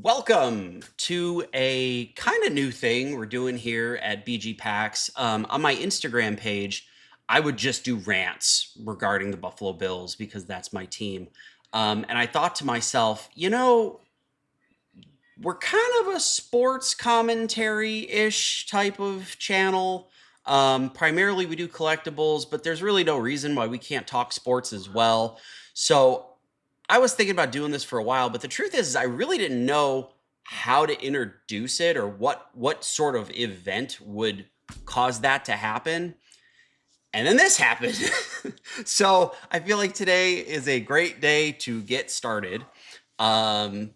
Welcome to a kind of new thing we're doing here at BG Packs. On my Instagram page, I would just do rants regarding the Buffalo Bills because that's my team. And I thought to myself, we're kind of a sports commentary-ish type of channel. Primarily, we do collectibles, but there's really no reason why we can't talk sports as well. So I was thinking about doing this for a while, but the truth is I really didn't know how to introduce it or what sort of event would cause that to happen. And then this happened. So I feel like today is a great day to get started. And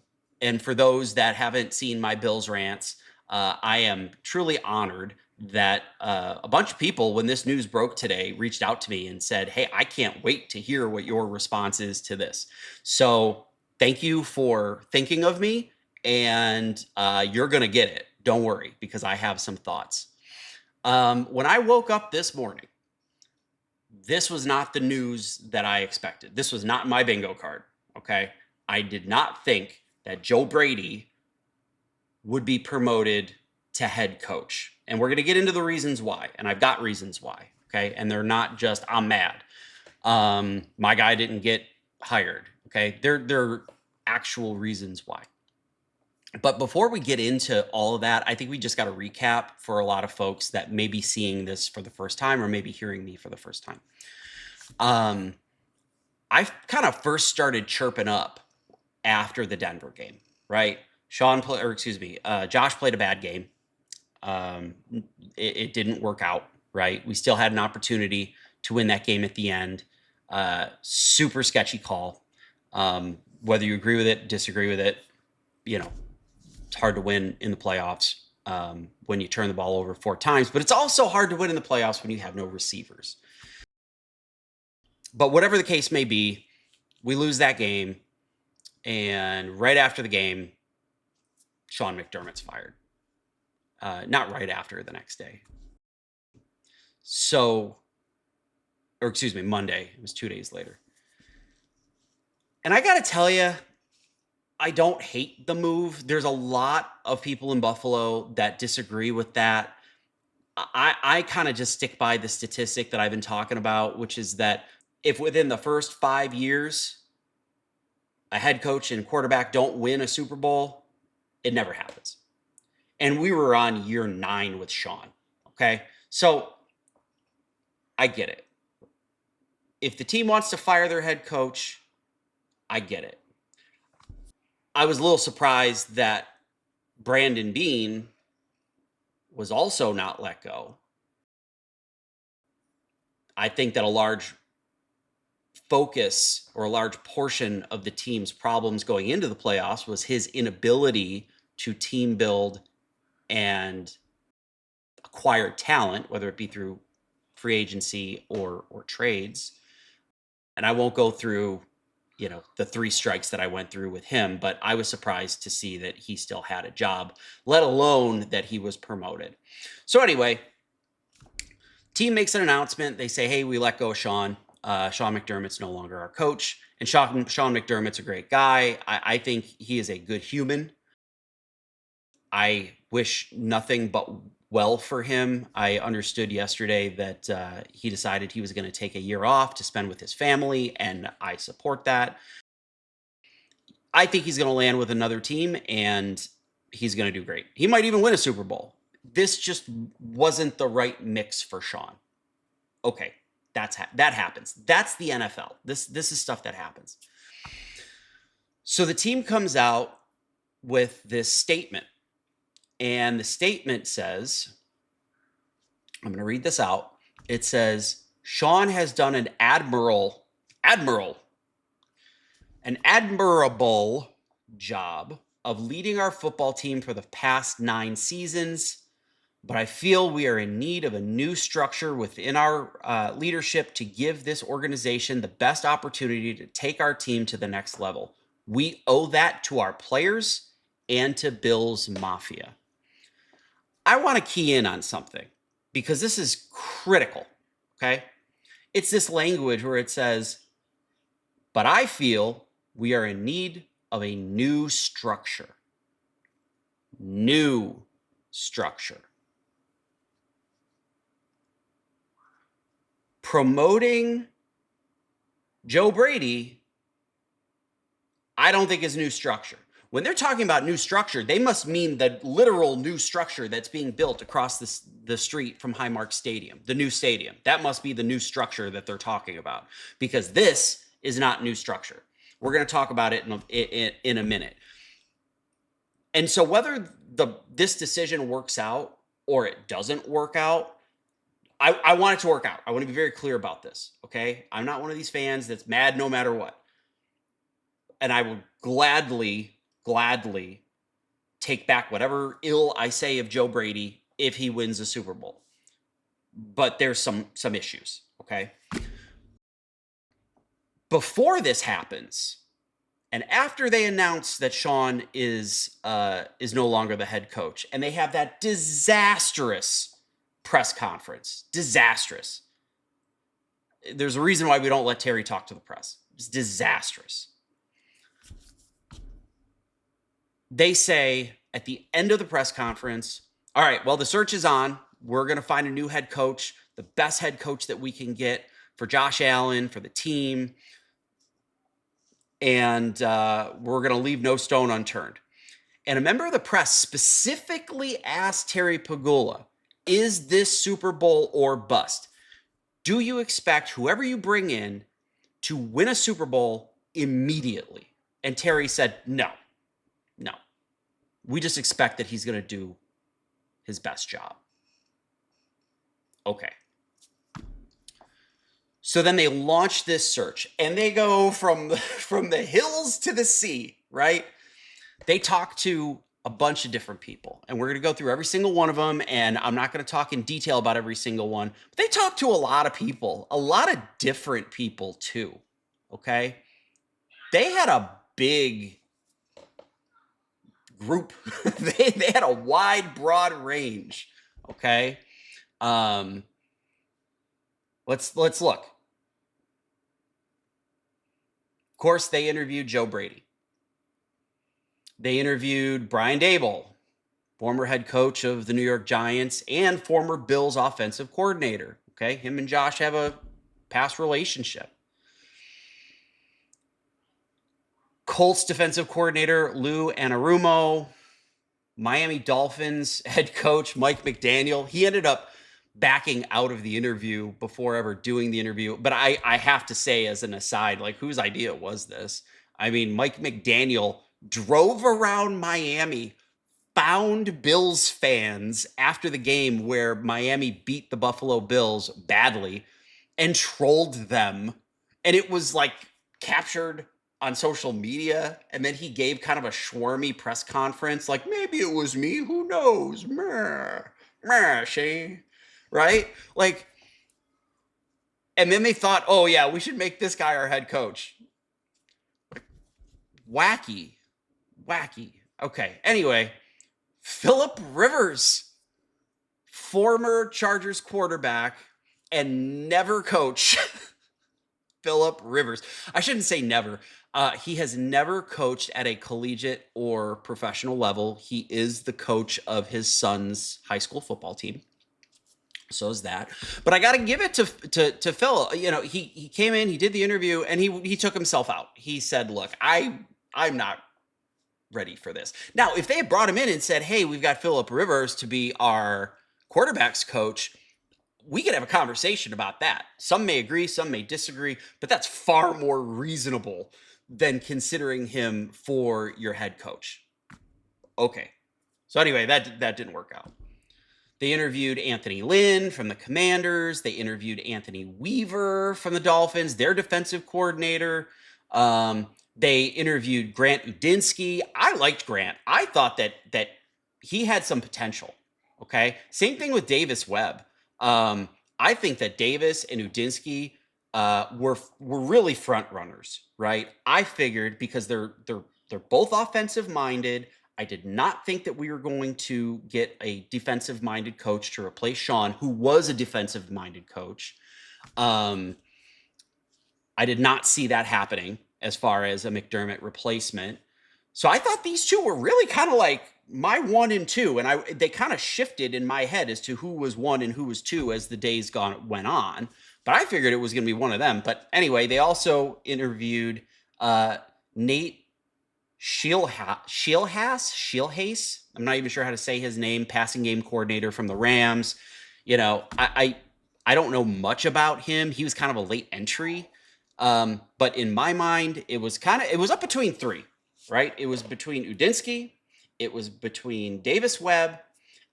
for those that haven't seen my Bills rants, I am truly honored that a bunch of people, when this news broke today, reached out to me and said, "Hey, I can't wait to hear what your response is to this." So thank you for thinking of me, and you're going to get it. Don't worry, because I have some thoughts. When I woke up this morning, this was not the news that I expected. This was not my bingo card. Okay. I did not think that Joe Brady would be promoted to head coach. And we're going to get into the reasons why. And I've got reasons why. Okay. And they're not just, I'm mad. My guy didn't get hired. Okay. They're actual reasons why. But before we get into all of that, I think we just got to recap for a lot of folks that may be seeing this for the first time or maybe hearing me for the first time. I kind of first started chirping up after the Denver game, right? Josh played a bad game. It didn't work out, right? We still had an opportunity to win that game at the end. Super sketchy call. Whether you agree with it, disagree with it, it's hard to win in the playoffs when you turn the ball over 4 times, but it's also hard to win in the playoffs when you have no receivers. But whatever the case may be, we lose that game. And right after the game, Sean McDermott's fired. Not right after, the next day. Monday. It was 2 days later. And I got to tell you, I don't hate the move. There's a lot of people in Buffalo that disagree with that. I kind of just stick by the statistic that I've been talking about, which is that if within the first 5 years, a head coach and quarterback don't win a Super Bowl, it never happens. And we were on year 9 with Sean. Okay. So I get it. If the team wants to fire their head coach, I get it. I was a little surprised that Brandon Beane was also not let go. I think that a large focus or a large portion of the team's problems going into the playoffs was his inability to team build and acquire talent, whether it be through free agency or trades. And I won't go through, the 3 strikes that I went through with him, but I was surprised to see that he still had a job, let alone that he was promoted. So anyway, team makes an announcement. They say, "Hey, we let go of Sean. Sean McDermott's no longer our coach." And Sean McDermott's a great guy. I think he is a good human. I wish nothing but well for him. I understood yesterday that he decided he was going to take a year off to spend with his family, and I support that. I think he's going to land with another team, and he's going to do great. He might even win a Super Bowl. This just wasn't the right mix for Sean. Okay, that happens. That's the NFL. This is stuff that happens. So the team comes out with this statement, and the statement says, I'm going to read this out. It says, "Sean has done an admirable job of leading our football team for the past 9 seasons, but I feel we are in need of a new structure within our leadership to give this organization the best opportunity to take our team to the next level. We owe that to our players and to Bills Mafia." I want to key in on something because this is critical, okay? It's this language where it says, "But I feel we are in need of a new structure." New structure. Promoting Joe Brady, I don't think is new structure. When they're talking about new structure, they must mean the literal new structure that's being built across the street from Highmark Stadium, the new stadium. That must be the new structure that they're talking about, because this is not new structure. We're going to talk about it in a minute. And so whether this decision works out or it doesn't work out, I want it to work out. I want to be very clear about this, okay? I'm not one of these fans that's mad no matter what. And I will gladly take back whatever ill I say of Joe Brady if he wins a Super Bowl. But there's some issues, okay? Before this happens, and after they announce that Sean is no longer the head coach, and they have that disastrous press conference, disastrous. There's a reason why we don't let Terry talk to the press. It's disastrous. They say at the end of the press conference, all right, well, the search is on. We're going to find a new head coach, the best head coach that we can get for Josh Allen, for the team. And we're going to leave no stone unturned. And a member of the press specifically asked Terry Pegula, is this Super Bowl or bust? Do you expect whoever you bring in to win a Super Bowl immediately? And Terry said, no. We just expect that he's going to do his best job. Okay. So then they launch this search, and they go from the hills to the sea, right? They talk to a bunch of different people, and we're going to go through every single one of them, and I'm not going to talk in detail about every single one. But they talk to a lot of people, a lot of different people too, okay? They had a big group. they had a wide, broad range, okay? Let's look. Of course, they interviewed Joe Brady. They interviewed Brian Daboll, former head coach of the New York Giants and former Bills offensive coordinator. Okay, him and Josh have a past relationship. Colts defensive coordinator Lou Anarumo, Miami Dolphins head coach Mike McDaniel. He ended up backing out of the interview before ever doing the interview. But I have to say, as an aside, like, whose idea was this? I mean, Mike McDaniel drove around Miami, found Bills fans after the game where Miami beat the Buffalo Bills badly and trolled them. And it was like captured on social media. And then he gave kind of a schwarmy press conference, like, maybe it was me, who knows? She, right? Like, and then they thought, oh yeah, we should make this guy our head coach. Wacky. Okay. Anyway, Phillip Rivers, former Chargers quarterback and never coach. Phillip Rivers. I shouldn't say never. He has never coached at a collegiate or professional level. He is the coach of his son's high school football team. So is that. But I got to give it to Phil. You know, he came in, he did the interview, and he took himself out. He said, look, I'm not ready for this. Now, if they had brought him in and said, hey, we've got Phillip Rivers to be our quarterback's coach, we could have a conversation about that. Some may agree, some may disagree, but that's far more reasonable than considering him for your head coach. Okay. So anyway, that didn't work out. They interviewed Anthony Lynn from the Commanders. They interviewed Anthony Weaver from the Dolphins, their defensive coordinator. They interviewed Grant Udinsky. I liked Grant. I thought that he had some potential. Okay. Same thing with Davis Webb. I think that Davis and Udinsky were really front runners, right? I figured because they're both offensive minded. I did not think that we were going to get a defensive minded coach to replace Sean, who was a defensive minded coach. I did not see that happening as far as a McDermott replacement. So I thought these two were really kind of like my 1 and 2, and they kind of shifted in my head as to who was 1 and who was 2 as the days went on. But I figured it was going to be one of them. But anyway, they also interviewed Nate Sheelhase. I'm not even sure how to say his name. Passing game coordinator from the Rams. I don't know much about him. He was kind of a late entry. But in my mind, it was up between three, right? It was between Udinsky, it was between Davis Webb,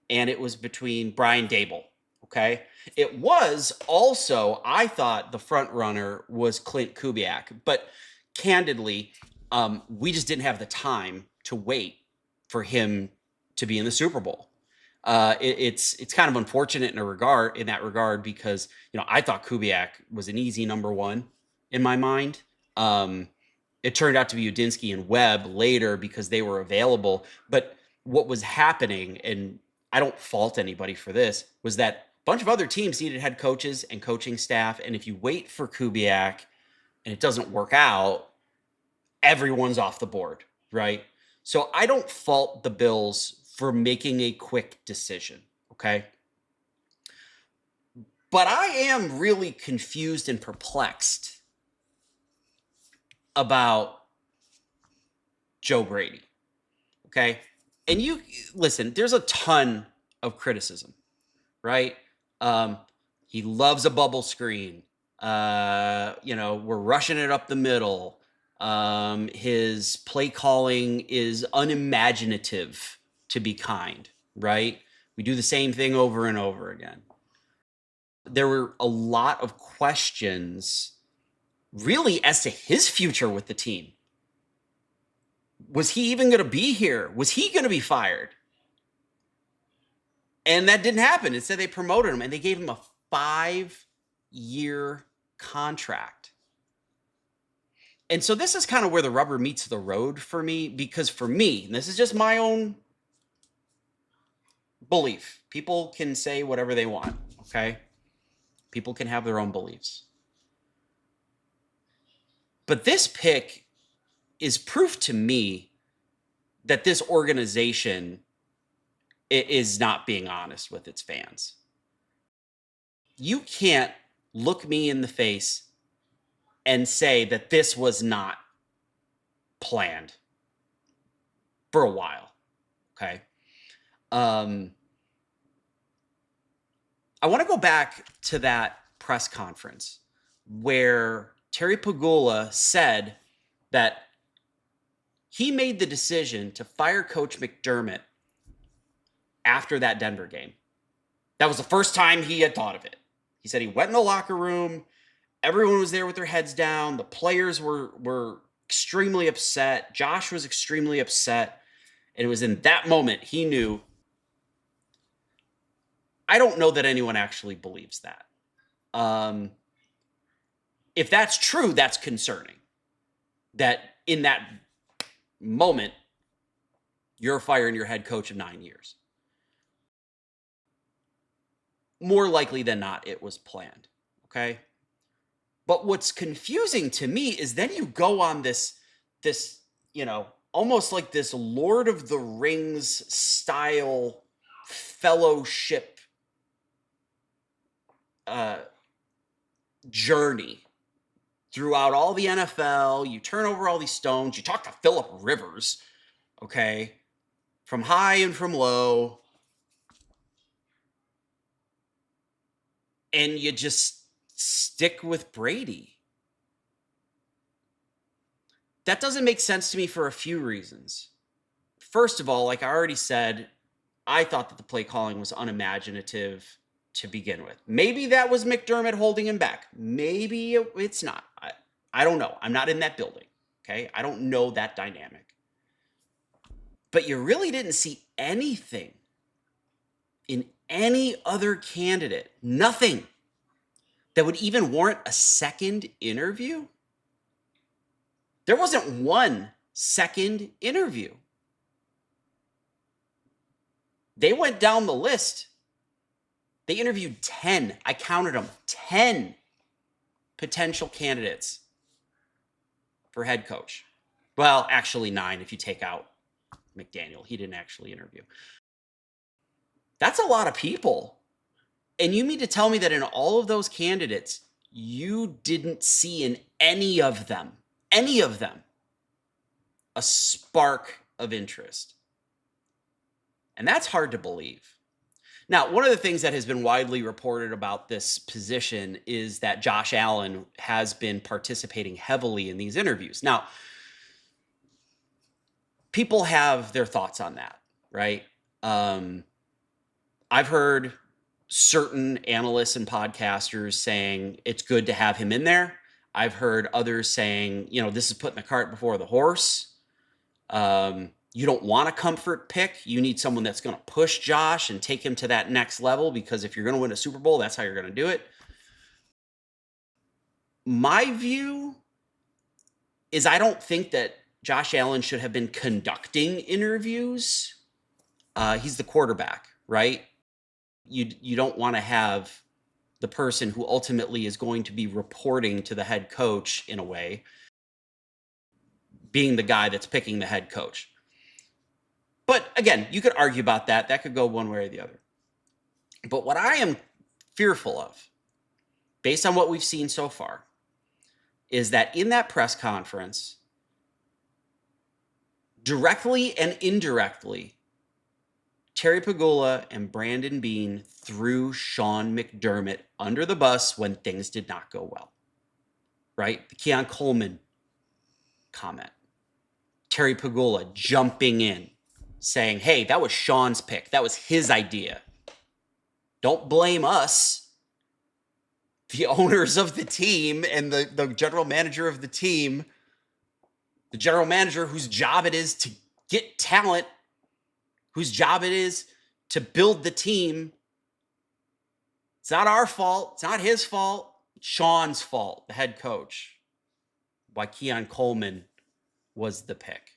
and it was between Brian Dable. Okay. It was also, I thought the front runner was Clint Kubiak, but candidly, we just didn't have the time to wait for him to be in the Super Bowl. It's kind of unfortunate in that regard because I thought Kubiak was an easy number one in my mind. It turned out to be Udinsky and Webb later because they were available. But what was happening, and I don't fault anybody for this, was that a bunch of other teams needed head coaches and coaching staff. And if you wait for Kubiak and it doesn't work out, everyone's off the board, right? So I don't fault the Bills for making a quick decision, okay? But I am really confused and perplexed about Joe Brady, okay? And you listen, there's a ton of criticism, right? He loves a bubble screen. We're rushing it up the middle. His play calling is unimaginative, to be kind, right? We do the same thing over and over again. There were a lot of questions really as to his future with the team. Was he even going to be here? Was he going to be fired? And that didn't happen. Instead, they promoted him and they gave him a 5-year contract. And so this is kind of where the rubber meets the road for me, because for me, and this is just my own belief. People can say whatever they want, okay? People can have their own beliefs. But this pick is proof to me that this organization is not being honest with its fans. You can't look me in the face and say that this was not planned for a while, okay? I want to go back to that press conference where Terry Pagula said that he made the decision to fire Coach McDermott after that Denver game. That was the first time he had thought of it. He said he went in the locker room. Everyone was there with their heads down. The players were extremely upset. Josh was extremely upset. And it was in that moment he knew. I don't know that anyone actually believes that. If that's true, that's concerning. That in that moment, you're firing your head coach of 9 years. More likely than not, it was planned, okay? But what's confusing to me is then you go on this, almost like this Lord of the Rings style fellowship journey throughout all the NFL. You turn over all these stones. You talk to Phillip Rivers, okay, from high and from low. And you just stick with Brady. That doesn't make sense to me for a few reasons. First of all, like I already said, I thought that the play calling was unimaginative to begin with. Maybe that was McDermott holding him back. Maybe it's not. I don't know. I'm not in that building, okay? I don't know that dynamic. But you really didn't see anything in any other candidate, nothing that would even warrant a second interview. There wasn't one second interview. They went down the list. They interviewed 10. I counted them, 10 potential candidates for head coach. Well, actually 9 if you take out McDaniel. He didn't actually interview. That's a lot of people. And you mean to tell me that in all of those candidates, you didn't see in any of them, a spark of interest? And that's hard to believe. Now, one of the things that has been widely reported about this position is that Josh Allen has been participating heavily in these interviews. Now, people have their thoughts on that, right? I've heard certain analysts and podcasters saying it's good to have him in there. I've heard others saying, this is putting the cart before the horse. You don't want a comfort pick. You need someone that's going to push Josh and take him to that next level, because if you're going to win a Super Bowl, that's how you're going to do it. My view is I don't think that Josh Allen should have been conducting interviews. He's the quarterback, right? You don't want to have the person who ultimately is going to be reporting to the head coach, in a way, being the guy that's picking the head coach. But again, you could argue about that. That could go one way or the other. But what I am fearful of, based on what we've seen so far, is that in that press conference, directly and indirectly, Terry Pegula and Brandon Beane threw Sean McDermott under the bus when things did not go well, right? The Keon Coleman comment. Terry Pegula jumping in, saying, hey, that was Sean's pick. That was his idea. Don't blame us, the owners of the team and the general manager of the team, the general manager whose job it is to get talent, whose job it is to build the team. It's not our fault. It's not his fault. It's Sean's fault, the head coach, why Keon Coleman was the pick.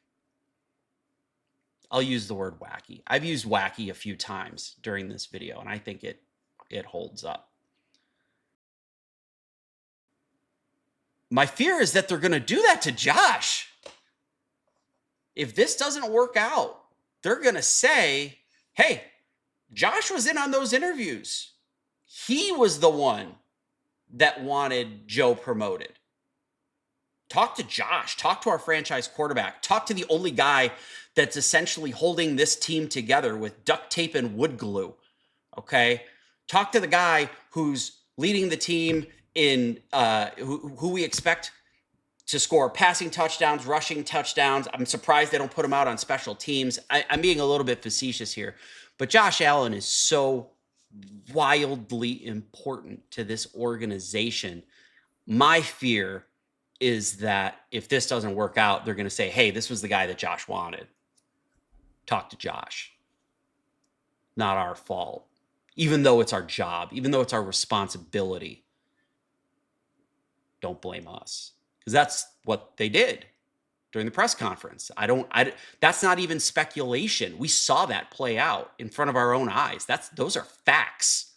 I'll use the word wacky. I've used wacky a few times during this video, and I think it holds up. My fear is that they're going to do that to Josh. If this doesn't work out, they're going to say, hey, Josh was in on those interviews. He was the one that wanted Joe promoted. Talk to Josh. Talk to our franchise quarterback. Talk to the only guy that's essentially holding this team together with duct tape and wood glue. Okay? Talk to the guy who's leading the team in who we expect to score passing touchdowns, rushing touchdowns. I'm surprised they don't put him out on special teams. I'm being a little bit facetious here, but Josh Allen is so wildly important to this organization. My fear is that if this doesn't work out, they're going to say, hey, this was the guy that Josh wanted. Talk to Josh. Not our fault. Even though it's our job, even though it's our responsibility, don't blame us. Because that's what they did during the press conference. That's not even speculation. We saw that play out in front of our own eyes. Those are facts.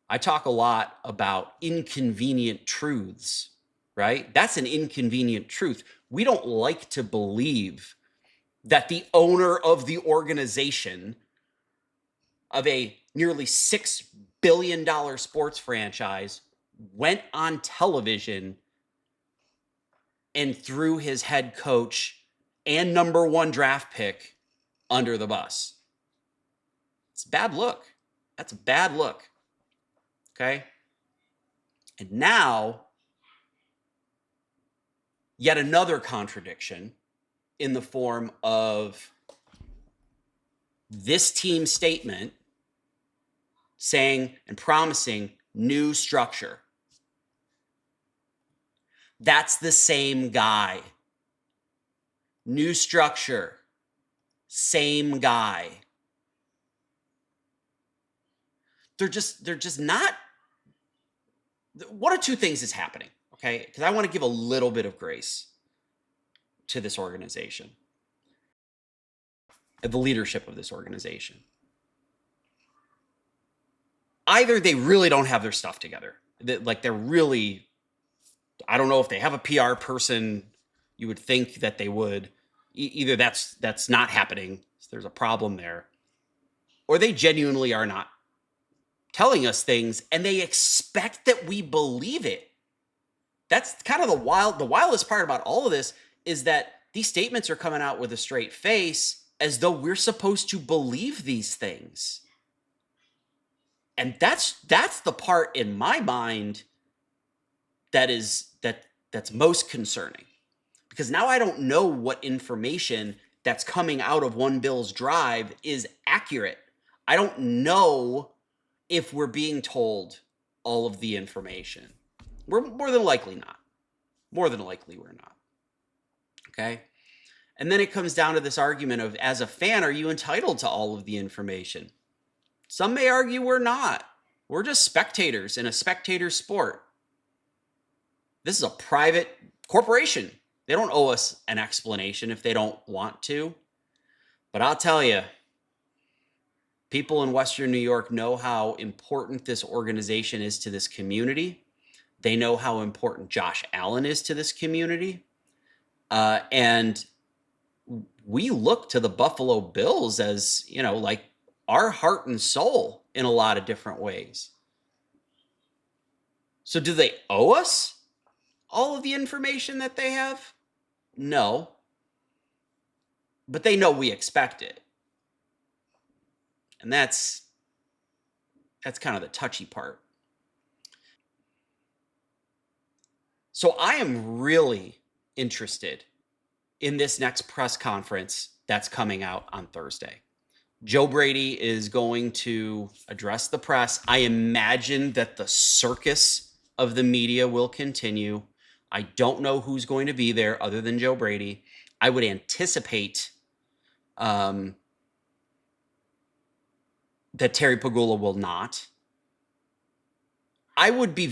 I talk a lot about inconvenient truths, right? That's an inconvenient truth. We don't like to believe that the owner of the organization of a nearly $6 billion sports franchise went on television and threw his head coach and number one draft pick under the bus. It's a bad look. That's a bad look. Okay? And now, yet another contradiction in the form of this team statement saying and promising new structure. That's the same guy. New structure. Same guy. They're just not. One or two things is happening, okay? Because I want to give a little bit of grace to this organization, the leadership of this organization. Either they really don't have their stuff together. They're really, I don't know if they have a PR person. You would think that they would. Either that's not happening, so there's a problem there, or they genuinely are not telling us things and they expect that we believe it. That's kind of the wildest part about all of this is that these statements are coming out with a straight face as though we're supposed to believe these things. And that's the part in my mind that's most concerning. Because now I don't know what information that's coming out of One Bill's drive is accurate. I don't know if we're being told all of the information. We're more than likely not. More than likely we're not. Okay? And then it comes down to this argument of, as a fan, are you entitled to all of the information? Some may argue we're not. We're just spectators in a spectator sport. This is a private corporation. They don't owe us an explanation if they don't want to. But I'll tell you, people in Western New York know how important this organization is to this community. They know how important Josh Allen is to this community. And we look to the Buffalo Bills as, like our heart and soul in a lot of different ways. So do they owe us all of the information that they have? No. But they know we expect it. And that's kind of the touchy part. So I am really interested in this next press conference that's coming out on Thursday. Joe Brady is going to address the press. I imagine that the circus of the media will continue. I don't know who's going to be there other than Joe Brady. I would anticipate that Terry Pagula will not. I would be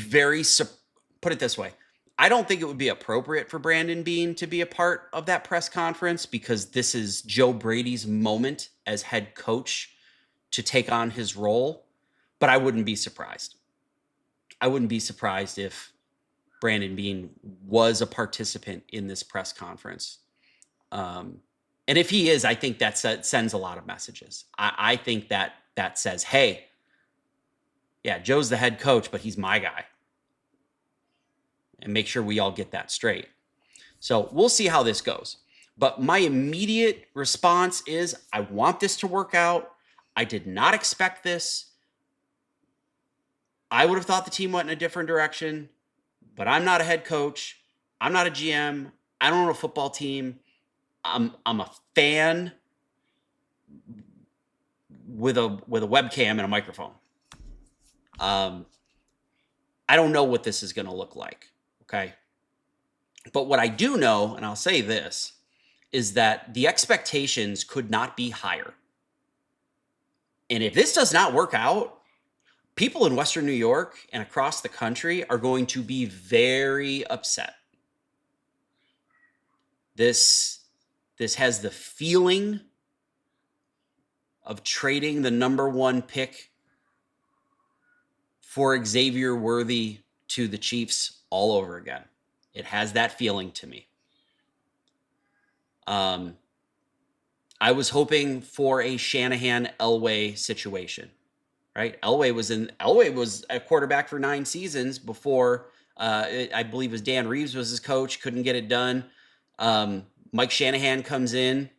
put it this way. I don't think it would be appropriate for Brandon Beane to be a part of that press conference because this is Joe Brady's moment as head coach to take on his role. But I wouldn't be surprised. I wouldn't be surprised if Brandon Beane was a participant in this press conference. And if he is, I think that sends a lot of messages. I think that says, hey, yeah, Joe's the head coach, but he's my guy. And make sure we all get that straight. So we'll see how this goes. But my immediate response is I want this to work out. I did not expect this. I would have thought the team went in a different direction, but I'm not a head coach. I'm not a GM. I don't own a football team. I'm a fan with a webcam and a microphone. I don't know what this is going to look like. Okay. But what I do know, and I'll say this, is that the expectations could not be higher. And if this does not work out, people in Western New York and across the country are going to be very upset. This has the feeling of trading the number 1 pick for Xavier Worthy to the Chiefs all over again. It has that feeling to me. I was hoping for a Shanahan-Elway situation, right? Elway was a quarterback for 9 seasons before, I believe it was Dan Reeves was his coach, couldn't get it done. Mike Shanahan comes in,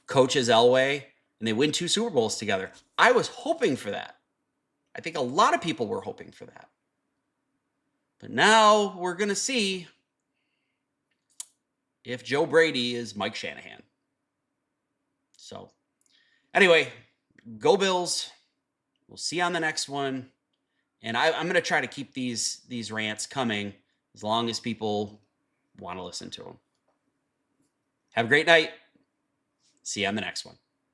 coaches Elway, and they win 2 Super Bowls together. I was hoping for that. I think a lot of people were hoping for that. But now we're going to see if Joe Brady is Mike Shanahan. So anyway, go Bills. We'll see you on the next one. And I'm going to try to keep these rants coming as long as people want to listen to them. Have a great night. See you on the next one.